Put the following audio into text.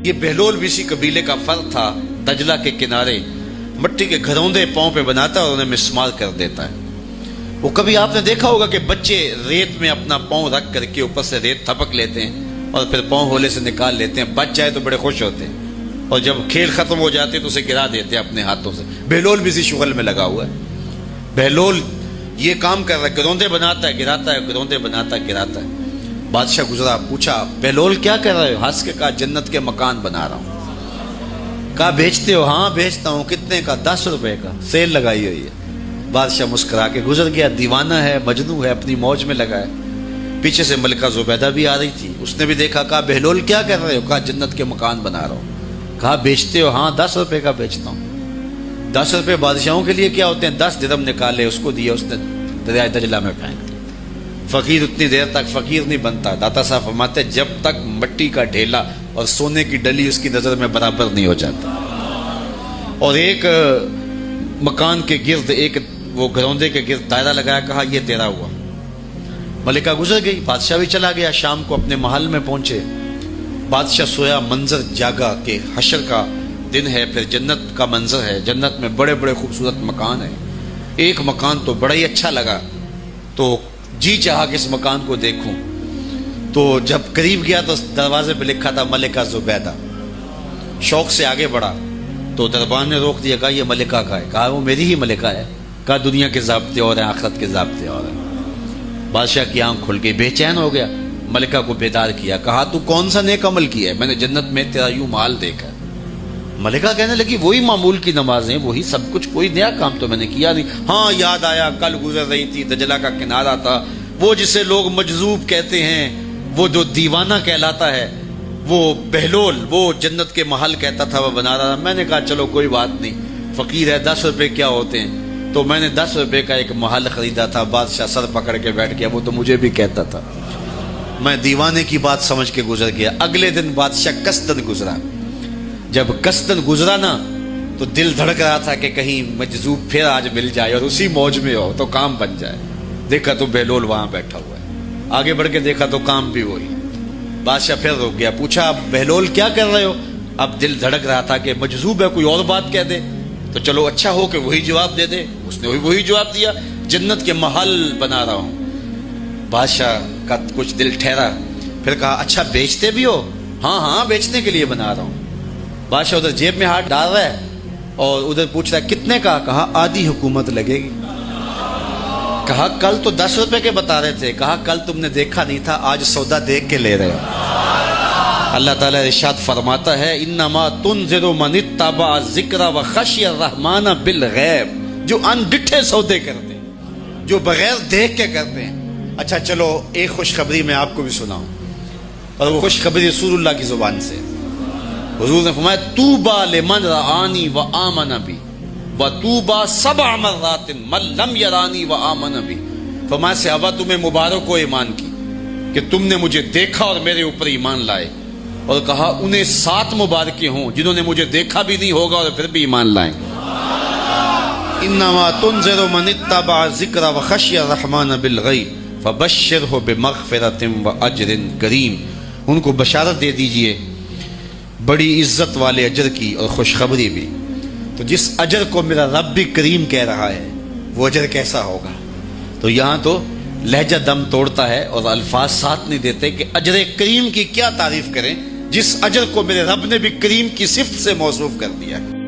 یہ بہلول بھی اسی قبیلے کا فرد تھا، دجلہ کے کنارے مٹی کے گھروندے پاؤں پہ بناتا ہے اور انہیں مسمار کر دیتا ہے۔ وہ کبھی آپ نے دیکھا ہوگا کہ بچے ریت میں اپنا پاؤں رکھ کر کے اوپر سے ریت تھپک لیتے ہیں اور پھر پاؤں ہولے سے نکال لیتے ہیں، بچ جائے تو بڑے خوش ہوتے ہیں، اور جب کھیل ختم ہو جاتے تو اسے گرا دیتے ہیں اپنے ہاتھوں سے۔ بہلول بھی اسی شغل میں لگا ہوا ہے۔ بہلول یہ کام کر رہا ہے، گروندے بناتا ہے گراتا ہے، گروندے بناتا ہے گراتا ہے۔ بادشاہ گزرا، پوچھا بہلول کیا کر رہے ہو؟ ہنس کے کہا جنت کے مکان بنا رہا ہوں۔ کہا بیچتے ہو؟ ہاں بیچتا ہوں۔ کتنے کا؟ 10 روپے کا، سیل لگائی ہوئی ہے۔ بادشاہ مسکرا کے گزر گیا، دیوانہ ہے، مجنوں ہے، اپنی موج میں لگا ہے۔ پیچھے سے ملکہ زبیدہ بھی آ رہی تھی، اس نے بھی دیکھا، کہا بہلول کیا کر رہے ہو؟ کہا جنت کے مکان بنا رہا ہوں۔ کہا بیچتے ہو؟ ہاں 10 روپے کا بیچتا ہوں۔ 10 روپے بادشاہوں کے لیے کیا ہوتے ہیں؟ 10 درہم نکالے، اس کو دیا، اس نے دریائے دجلہ میں پھینک دیا۔ فقیر اتنی دیر تک فقیر نہیں بنتا، داتا صاحب فرماتے جب تک مٹی کا ڈھیلا اور سونے کی ڈلی اس کی نظر میں برابر نہیں ہو جاتا۔ اور ایک مکان کے گرد، ایک وہ گھروندے کے گرد دائرہ لگایا، کہا یہ تیرا ہوا۔ ملکہ گزر گئی، بادشاہ بھی چلا گیا۔ شام کو اپنے محل میں پہنچے، بادشاہ سویا، منظر جاگا کہ حشر کا دن ہے، پھر جنت کا منظر ہے، جنت میں بڑے بڑے خوبصورت مکان ہیں۔ ایک مکان تو بڑا ہی اچھا لگا، تو جی چاہا کہ اس مکان کو دیکھوں۔ تو جب قریب گیا تو دروازے پہ لکھا تھا ملکہ زبیدہ۔ شوق سے آگے بڑھا تو دربان نے روک دیا، کہا یہ ملکہ کا ہے؟ کہا وہ میری ہی ملکہ ہے۔ کہا دنیا کے ضابطے اور ہیں، آخرت کے ضابطے اور ہیں۔ بادشاہ کی آنکھ کھل گئی، بے چین ہو گیا، ملکہ کو بیدار کیا، کہا تو کون سا نیک عمل کیا ہے؟ میں نے جنت میں تیرا یوں مال دیکھا۔ ملکہ کہنے لگی وہی معمول کی نمازیں، وہی سب کچھ، کوئی نیا کام تو میں نے کیا نہیں۔ ہاں یاد آیا، کل گزر رہی تھی، دجلہ کا کنارہ تھا، وہ جسے لوگ مجذوب کہتے ہیں، وہ جو دیوانہ کہلاتا ہے، وہ بہلول، وہ جنت کے محل کہتا تھا وہ بنا رہا تھا۔ میں نے کہا چلو کوئی بات نہیں، فقیر ہے، 10 روپے کیا ہوتے ہیں؟ تو میں نے 10 روپے کا ایک محل خریدا تھا۔ بادشاہ سر پکڑ کے بیٹھ گیا، وہ تو مجھے بھی کہتا تھا۔ میں دیوانے کی بات سمجھ کے گزر گیا۔ اگلے دن بادشاہ قصدن گزرا۔ جب قصدن گزرا نا تو دل دھڑک رہا تھا کہ کہیں مجذوب پھر آج مل جائے اور اسی موج میں ہو تو کام بن جائے۔ دیکھا تو بہلول وہاں بیٹھا ہوا ہے، آگے بڑھ کے دیکھا تو کام بھی وہی۔ بادشاہ پھر رک گیا، پوچھا بہلول کیا کر رہے ہو؟ اب دل دھڑک رہا تھا کہ مجذوب ہے، کوئی اور بات کہہ دے تو چلو اچھا ہو کہ وہی جواب دے دے۔ اس نے وہی جواب دیا، جنت کے محل بنا رہا ہوں۔ بادشاہ کا کچھ دل ٹھہرا، پھر کہا اچھا بیچتے بھی ہو؟ ہاں ہاں بیچنے کے لیے بنا رہا ہوں۔ بادشاہ ادھر جیب میں ہاتھ ڈال رہا ہے اور ادھر پوچھ رہا ہے کتنے کا؟ کہا آدھی حکومت لگے گی۔ کہا کل تو 10 روپے کے بتا رہے تھے۔ کہا کل تم نے دیکھا نہیں تھا، آج سودا دیکھ کے لے رہے ہو۔ اللہ تعالیٰ ارشاد فرماتا ہے انما تنذر من اتبع الذکر وخشی الرحمن بالغیب، جو ان ڈٹھے سودے کرتے ہیں، جو بغیر دیکھ کے کرتے ہیں۔ اچھا چلو ایک خوشخبری میں آپ کو بھی سناؤں، اور وہ خوشخبری رسول اللہ کی زبان سے۔ حضور نے فرمایا طوبی لمن رآنی وآمن بی وطوبی 7 مرات من لم یرانی وآمن بی۔ فرمایا صحابہ تمہیں مبارک ہو ایمان کی کہ تم نے مجھے دیکھا اور میرے اوپر ایمان لائے، اور کہا انہیں 7 مبارکیں ہوں جنہوں نے مجھے دیکھا بھی نہیں ہوگا اور پھر بھی ایمان لائیں گے۔ انما تنذر من اتبع الذکر وخشی الرحمن بالغیب فبشرہ بمغفرۃ واجر کریم۔ ان کو بشارت دے دیجئے بڑی عزت والے اجر کی اور خوشخبری بھی۔ تو جس اجر کو میرا رب بھی کریم کہہ رہا ہے وہ اجر کیسا ہوگا؟ تو یہاں تو لہجہ دم توڑتا ہے اور الفاظ ساتھ نہیں دیتے کہ اجر کریم کی کیا تعریف کریں جس اجر کو میرے رب نے بھی کریم کی صفت سے موصوف کر دیا ہے۔